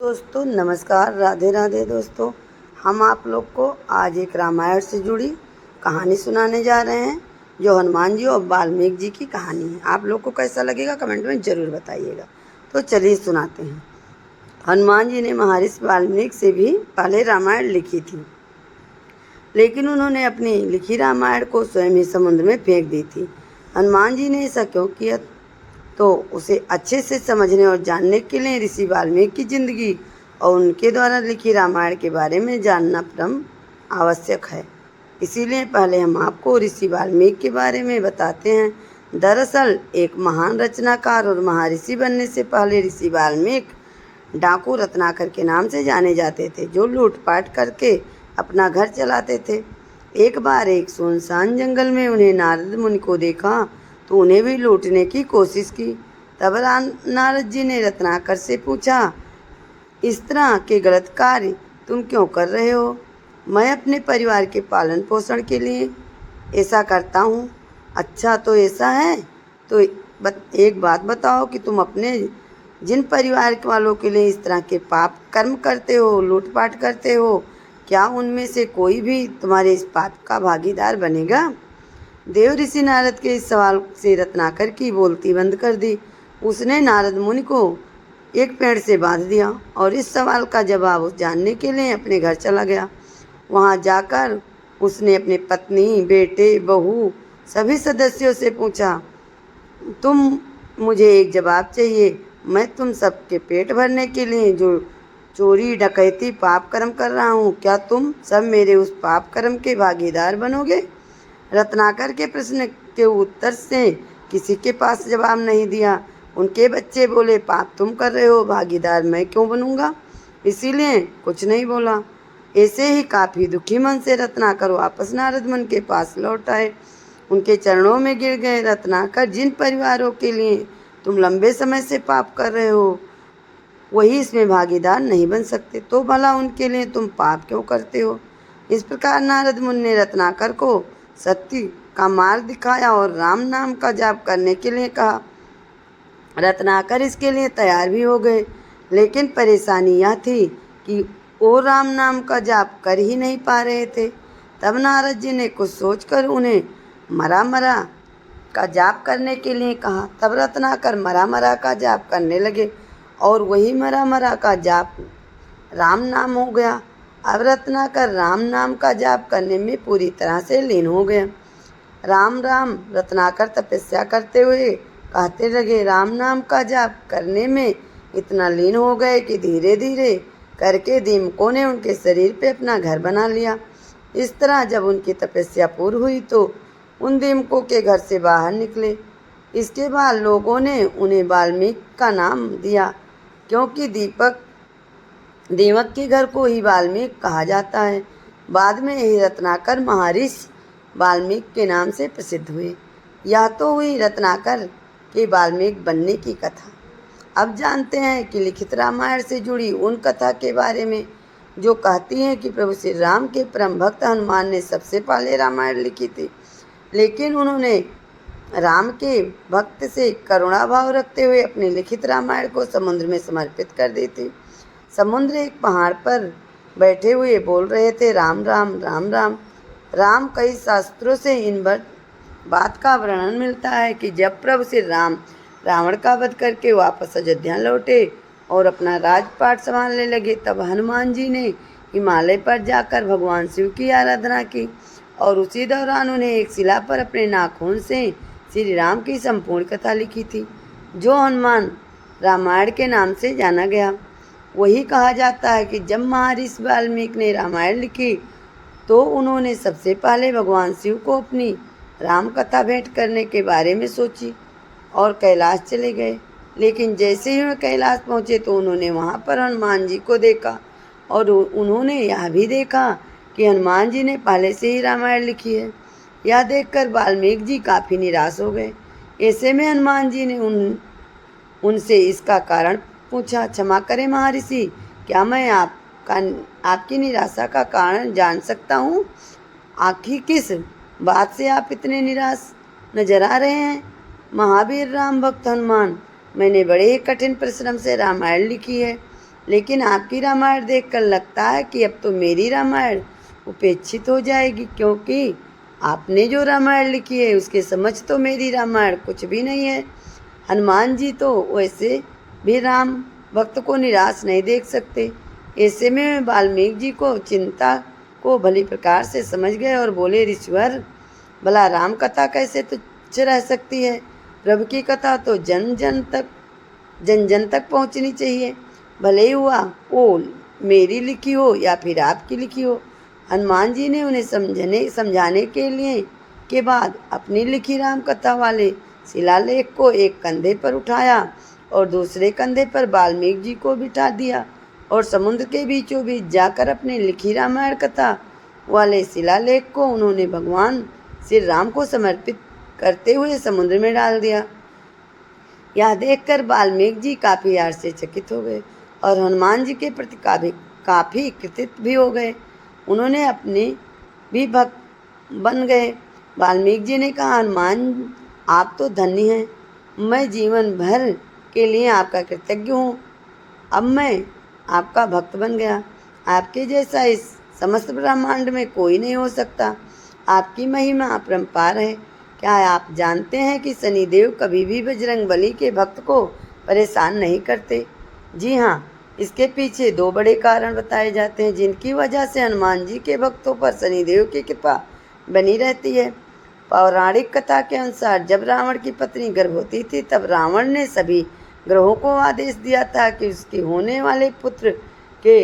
दोस्तों नमस्कार, राधे राधे। दोस्तों, हम आप लोग को आज एक रामायण से जुड़ी कहानी सुनाने जा रहे हैं, जो हनुमान जी और वाल्मीकि जी की कहानी है। आप लोग को कैसा लगेगा कमेंट में ज़रूर बताइएगा। तो चलिए सुनाते हैं। हनुमान जी ने महर्षि वाल्मीकि से भी पहले रामायण लिखी थी, लेकिन उन्होंने अपनी लिखी रामायण को स्वयं ही समुद्र में फेंक दी थी। हनुमान जी ने ऐसा क्यों किया, तो उसे अच्छे से समझने और जानने के लिए ऋषि वाल्मीकि की जिंदगी और उनके द्वारा लिखी रामायण के बारे में जानना परम आवश्यक है। इसीलिए पहले हम आपको ऋषि वाल्मीकि के बारे में बताते हैं। दरअसल एक महान रचनाकार और महर्षि बनने से पहले ऋषि वाल्मीकि डाकू रत्नाकर के नाम से जाने जाते थे, जो लूटपाट करके अपना घर चलाते थे। एक बार एक सुनसान जंगल में उन्हें नारद मुनि को देखा तो उन्हें भी लूटने की कोशिश की। तब नारद जी ने रत्नाकर से पूछा, इस तरह के गलत कार्य तुम क्यों कर रहे हो? मैं अपने परिवार के पालन पोषण के लिए ऐसा करता हूँ। अच्छा, तो ऐसा है तो एक बात बताओ कि तुम अपने जिन परिवार वालों के लिए इस तरह के पाप कर्म करते हो, लूटपाट करते हो, क्या उनमें से कोई भी तुम्हारे इस पाप का भागीदार बनेगा? देव ऋषि नारद के इस सवाल से रत्नाकर की बोलती बंद कर दी। उसने नारद मुनि को एक पेड़ से बांध दिया और इस सवाल का जवाब जानने के लिए अपने घर चला गया। वहां जाकर उसने अपने पत्नी, बेटे, बहू सभी सदस्यों से पूछा, तुम मुझे एक जवाब चाहिए। मैं तुम सबके पेट भरने के लिए जो चोरी, डकैती, पाप कर्म कर रहा हूँ, क्या तुम सब मेरे उस पाप कर्म के भागीदार बनोगे? रत्नाकर के प्रश्न के उत्तर से किसी के पास जवाब नहीं दिया। उनके बच्चे बोले, पाप तुम कर रहे हो, भागीदार मैं क्यों बनूंगा? इसीलिए कुछ नहीं बोला। ऐसे ही काफ़ी दुखी मन से रत्नाकर वापस नारद मुनि के पास लौट आए। उनके चरणों में गिर गए। रत्नाकर, जिन परिवारों के लिए तुम लंबे समय से पाप कर रहे हो, वही इसमें भागीदार नहीं बन सकते, तो भला उनके लिए तुम पाप क्यों करते हो? इस प्रकार नारद मुनि ने रत्नाकर को सत्य का मार्ग दिखाया और राम नाम का जाप करने के लिए कहा। रत्नाकर इसके लिए तैयार भी हो गए, लेकिन परेशानी यह थी कि वो राम नाम का जाप कर ही नहीं पा रहे थे। तब नारद जी ने कुछ सोचकर उन्हें मरा मरा का जाप करने के लिए कहा। तब रत्नाकर मरा मरा का जाप करने लगे और वही मरा मरा का जाप राम नाम हो गया। अब रत्नाकर राम नाम का जाप करने में पूरी तरह से लीन हो गए। राम राम रत्नाकर तपस्या करते हुए कहते लगे। राम नाम का जाप करने में इतना लीन हो गए कि धीरे धीरे करके दीमकों ने उनके शरीर पे अपना घर बना लिया। इस तरह जब उनकी तपस्या पूरी हुई तो उन दीमकों के घर से बाहर निकले। इसके बाद लोगों ने उन्हें वाल्मीकि का नाम दिया, क्योंकि दीमक के घर को ही वाल्मीकि कहा जाता है। बाद में यही रत्नाकर महर्षि वाल्मीकि के नाम से प्रसिद्ध हुए। यह तो हुई रत्नाकर के वाल्मीकि बनने की कथा। अब जानते हैं कि लिखित रामायण से जुड़ी उन कथा के बारे में जो कहती हैं कि प्रभु श्री राम के परम भक्त हनुमान ने सबसे पहले रामायण लिखी थी, लेकिन उन्होंने राम के भक्त से करुणा भाव रखते हुए अपनी लिखित रामायण को समुद्र में समर्पित कर दी थी। समुद्र एक पहाड़ पर बैठे हुए बोल रहे थे, राम राम राम राम राम। कई शास्त्रों से इन बात का वर्णन मिलता है कि जब प्रभु श्री राम रावण का वध करके वापस अयोध्या लौटे और अपना राजपाट संभालने लगे, तब हनुमान जी ने हिमालय पर जाकर भगवान शिव की आराधना की और उसी दौरान उन्हें एक शिला पर अपने नाखून से श्री राम की संपूर्ण कथा लिखी थी, जो हनुमान रामायण के नाम से जाना गया। वही कहा जाता है कि जब महर्षि वाल्मीकि ने रामायण लिखी तो उन्होंने सबसे पहले भगवान शिव को अपनी राम कथा भेंट करने के बारे में सोची और कैलाश चले गए। लेकिन जैसे ही वे कैलाश पहुँचे तो उन्होंने वहाँ पर हनुमान जी को देखा और उन्होंने यह भी देखा कि हनुमान जी ने पहले से ही रामायण लिखी है। यह देखकर वाल्मीकि जी काफ़ी निराश हो गए। ऐसे में हनुमान जी ने उनसे इसका कारण पूछा, क्षमा करें महर्षि, क्या मैं आपकी निराशा का कारण जान सकता हूँ? आखिर किस बात से आप इतने निराश नजर आ रहे हैं? महावीर राम भक्त हनुमान, मैंने बड़े ही कठिन परिश्रम से रामायण लिखी है। लेकिन आपकी रामायण देखकर लगता है कि अब तो मेरी रामायण उपेक्षित हो जाएगी, क्योंकि आपने जो रामायण लिखी है उसके समझ तो मेरी रामायण कुछ भी नहीं है। हनुमान जी तो वैसे भी राम भक्त को निराश नहीं देख सकते। ऐसे में वाल्मीकि जी को चिंता को भली प्रकार से समझ गए और बोले, ऋषिवर, भला राम कथा कैसे तुच्छ रह सकती है? प्रभु की कथा तो जन जन तक पहुंचनी चाहिए, भले ही हुआ वो मेरी लिखी हो या फिर आपकी लिखी हो। हनुमान जी ने उन्हें समझाने के बाद अपनी लिखी राम कथा वाले शिलालेख को एक कंधे पर उठाया और दूसरे कंधे पर वाल्मीकि जी को बिठा दिया और समुद्र के बीचों बीच जाकर अपनी लिखी रामायण कथा वाले शिलालेख को उन्होंने भगवान श्री राम को समर्पित करते हुए समुद्र में डाल दिया। यह देखकर वाल्मीकि जी काफ़ी आश्चर्यचकित हो गए और हनुमान जी के प्रति काफ़ी कृतज्ञ भी हो गए। उन्होंने अपने भी भक्त बन गए। वाल्मीकि जी ने कहा, हनुमान, आप तो धन्य हैं, मैं जीवन भर के लिए आपका कृतज्ञ हूँ। अब मैं आपका भक्त बन गया। आपके जैसा इस समस्त ब्रह्मांड में कोई नहीं हो सकता। आपकी महिमा अपरंपार है। क्या आप जानते हैं कि शनिदेव कभी भी बजरंगबली के भक्त को परेशान नहीं करते? जी हाँ, इसके पीछे दो बड़े कारण बताए जाते हैं जिनकी वजह से हनुमान जी के भक्तों पर शनिदेव की कृपा बनी रहती है। पौराणिक कथा के अनुसार जब रावण की पत्नी गर्भवती थी तब रावण ने सभी ग्रहों को आदेश दिया था कि उसके होने वाले पुत्र के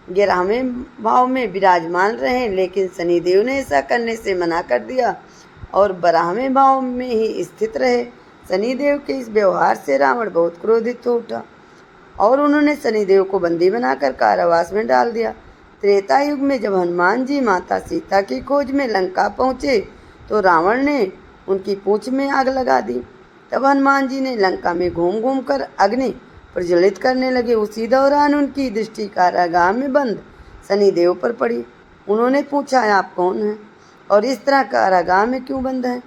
11वें भाव में विराजमान रहें, लेकिन शनिदेव ने ऐसा करने से मना कर दिया और 12वें भाव में ही स्थित रहे। शनिदेव के इस व्यवहार से रावण बहुत क्रोधित हो उठा और उन्होंने शनिदेव को बंदी बनाकर कारावास में डाल दिया। त्रेता युग में जब हनुमान जी माता सीता की खोज में लंका पहुँचे तो रावण ने उनकी पूंछ में आग लगा दी। तब हनुमान जी ने लंका में घूम घूम कर अग्नि प्रज्वलित करने लगे। उसी दौरान उनकी दृष्टि कारागार में बंद शनिदेव पर पड़ी। उन्होंने पूछा, आप कौन हैं और इस तरह कारागार में क्यों बंद हैं?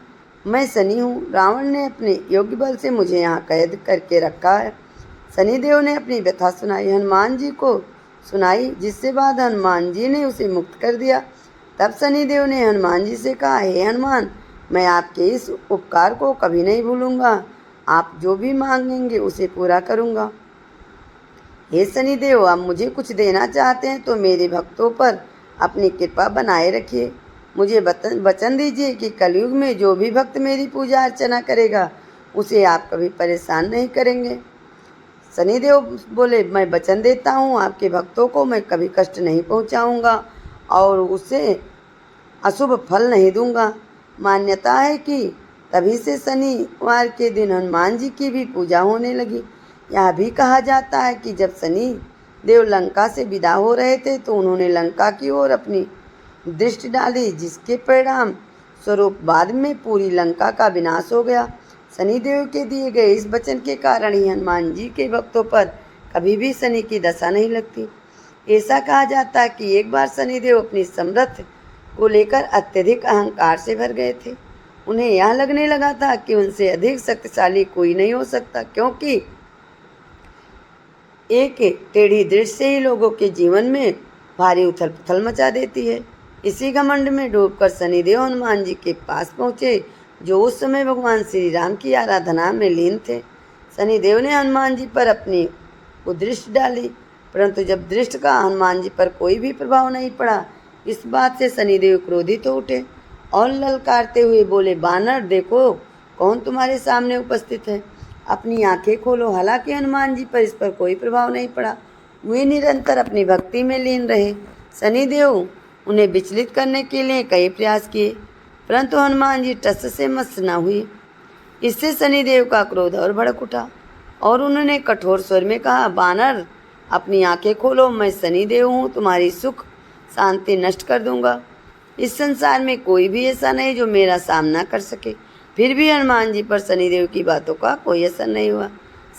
मैं शनि हूँ। रावण ने अपने योग्य बल से मुझे यहाँ कैद करके रखा है। शनिदेव ने अपनी व्यथा सुनाई, हनुमान जी को सुनाई, जिससे बाद हनुमान जी ने उसे मुक्त कर दिया। तब शनिदेव ने हनुमान जी से कहा, हे हनुमान, मैं आपके इस उपकार को कभी नहीं भूलूंगा। आप जो भी मांगेंगे उसे पूरा करूंगा। हे शनिदेव, आप मुझे कुछ देना चाहते हैं तो मेरे भक्तों पर अपनी कृपा बनाए रखिए। मुझे वचन दीजिए कि कलयुग में जो भी भक्त मेरी पूजा अर्चना करेगा उसे आप कभी परेशान नहीं करेंगे। शनिदेव बोले, मैं वचन देता हूँ, आपके भक्तों को मैं कभी कष्ट नहीं पहुँचाऊँगा और उसे अशुभ फल नहीं दूंगा। मान्यता है कि तभी से शनिवार के दिन हनुमान जी की भी पूजा होने लगी। यह भी कहा जाता है कि जब शनि देव लंका से विदा हो रहे थे तो उन्होंने लंका की ओर अपनी दृष्टि डाली, जिसके परिणाम स्वरूप बाद में पूरी लंका का विनाश हो गया। शनिदेव के दिए गए इस वचन के कारण ही हनुमान जी के भक्तों पर कभी भी शनि की दशा नहीं लगती। ऐसा कहा जाता है कि एक बार शनिदेव अपनी समर्थ को लेकर अत्यधिक अहंकार से भर गए थे। उन्हें यह लगने लगा था कि उनसे अधिक शक्तिशाली कोई नहीं हो सकता, क्योंकि एक टेढ़ी दृष्टि से ही लोगों के जीवन में भारी उथल पुथल मचा देती है। इसी घमंड में डूबकर शनिदेव हनुमान जी के पास पहुँचे, जो उस समय भगवान श्री राम की आराधना में लीन थे। शनिदेव ने हनुमान जी पर अपनी दृष्टि डाली, परंतु जब दृष्टि का हनुमान जी पर कोई भी प्रभाव नहीं पड़ा, इस बात से शनिदेव क्रोधित हो उठे और ललकारते हुए बोले, बानर, देखो कौन तुम्हारे सामने उपस्थित है, अपनी आंखें खोलो। हालांकि हनुमान जी पर इस पर कोई प्रभाव नहीं पड़ा। वे निरंतर अपनी भक्ति में लीन रहे। शनिदेव उन्हें विचलित करने के लिए कई प्रयास किए, परंतु हनुमान जी टस से मस न हुई। इससे शनिदेव का क्रोध और भड़क उठा और उन्होंने कठोर स्वर में कहा, बानर, अपनी आंखें खोलो, मैं शनिदेव हूँ, तुम्हारी सुख शांति नष्ट कर दूंगा। इस संसार में कोई भी ऐसा नहीं जो मेरा सामना कर सके। फिर भी हनुमान जी पर शनिदेव की बातों का कोई असर नहीं हुआ।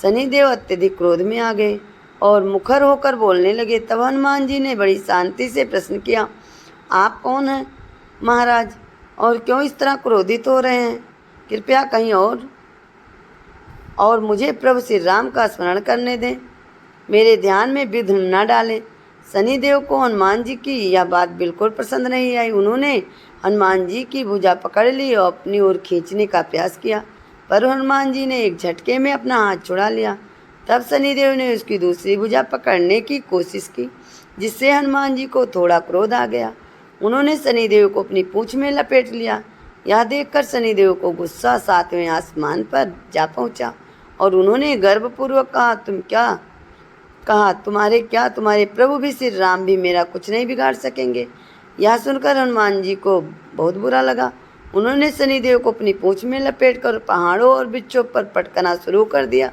शनिदेव अत्यधिक क्रोध में आ गए और मुखर होकर बोलने लगे। तब हनुमान जी ने बड़ी शांति से प्रश्न किया, आप कौन हैं महाराज, और क्यों इस तरह क्रोधित हो रहे हैं? कृपया कहीं और मुझे प्रभु श्री राम का स्मरण करने दें। मेरे ध्यान में विघ्न न डालें। शनिदेव को हनुमान जी की यह बात बिल्कुल पसंद नहीं आई। उन्होंने हनुमान जी की भुजा पकड़ ली और अपनी ओर खींचने का प्रयास किया, पर हनुमान जी ने एक झटके में अपना हाथ छुड़ा लिया। तब शनिदेव ने उसकी दूसरी भुजा पकड़ने की कोशिश की, जिससे हनुमान जी को थोड़ा क्रोध आ गया। उन्होंने शनिदेव को अपनी पूंछ में लपेट लिया। यह देखकर शनिदेव को गुस्सा सातवें आसमान पर जा पहुंचा और उन्होंने गर्वपूर्वक कहा, तुम्हारे प्रभु भी श्री राम भी मेरा कुछ नहीं बिगाड़ सकेंगे। यह सुनकर हनुमान जी को बहुत बुरा लगा। उन्होंने शनिदेव को अपनी पूंछ में लपेटकर पहाड़ों और वृक्षों पर पटकना शुरू कर दिया।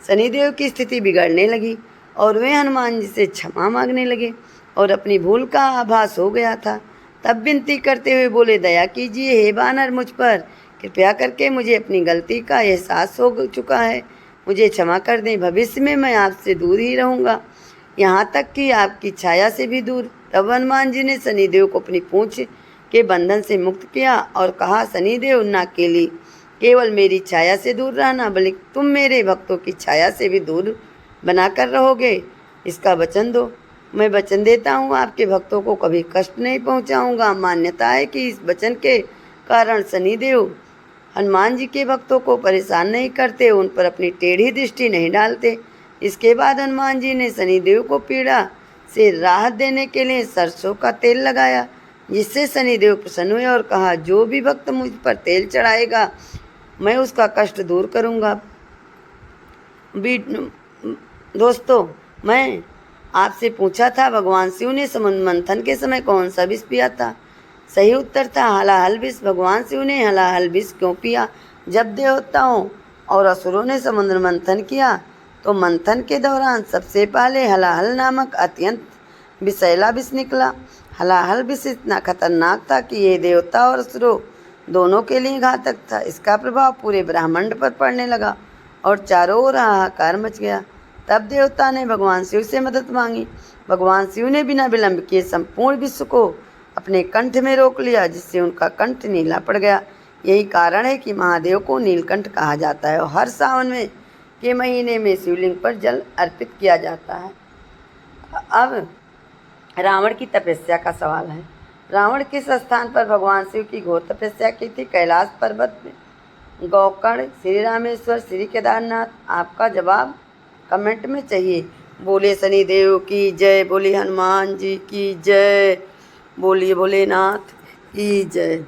शनिदेव की स्थिति बिगड़ने लगी और वे हनुमान जी से क्षमा मांगने लगे और अपनी भूल का आभास हो गया था। तब विनती करते हुए बोले, दया कीजिए हे वानर, मुझ पर कृपया करके मुझे अपनी गलती का एहसास हो चुका है, मुझे क्षमा कर दें। भविष्य में मैं आपसे दूर ही रहूँगा, यहाँ तक कि आपकी छाया से भी दूर। तब हनुमान जी ने शनिदेव को अपनी पूंछ के बंधन से मुक्त किया और कहा, शनिदेव, न केवल मेरी छाया से दूर रहना, बल्कि तुम मेरे भक्तों की छाया से भी दूर बनाकर रहोगे, इसका वचन दो। मैं वचन देता हूँ, आपके भक्तों को कभी कष्ट नहीं पहुँचाऊँगा। मान्यता है कि इस वचन के कारण शनिदेव हनुमान जी के भक्तों को परेशान नहीं करते, उन पर अपनी टेढ़ी दृष्टि नहीं डालते। इसके बाद हनुमान जी ने शनिदेव को पीड़ा से राहत देने के लिए सरसों का तेल लगाया, जिससे शनिदेव प्रसन्न हुए और कहा, जो भी भक्त मुझ पर तेल चढ़ाएगा मैं उसका कष्ट दूर करूँगा। दोस्तों, मैं आपसे पूछा था भगवान शिव ने समुद्र मंथन के समय कौन सा विष पिया था। सही उत्तर था हलाहल विष। भगवान शिव ने हलाहल विष क्यों पिया? जब देवताओं और असुरों ने समुद्र मंथन किया तो मंथन के दौरान सबसे पहले हलाहल नामक अत्यंत विषैला विष निकला। हलाहल विष इतना खतरनाक था कि ये देवता और असुरों दोनों के लिए घातक था। इसका प्रभाव पूरे ब्रह्मांड पर पड़ने लगा और चारों ओर हाहाकार मच गया। तब देवता ने भगवान शिव से मदद मांगी। भगवान शिव ने बिना विलंब किए संपूर्ण विश्व को अपने कंठ में रोक लिया, जिससे उनका कंठ नीला पड़ गया। यही कारण है कि महादेव को नीलकंठ कहा जाता है और हर सावन में के महीने में शिवलिंग पर जल अर्पित किया जाता है। अब रावण की तपस्या का सवाल है। रावण किस स्थान पर भगवान शिव की घोर तपस्या की थी? कैलाश पर्वत में, गोकर्ण, श्री रामेश्वर, श्री केदारनाथ? आपका जवाब कमेंट में चाहिए। बोले शनिदेव की जय, बोले हनुमान जी की जय, बोलिए भोलेनाथ की जय।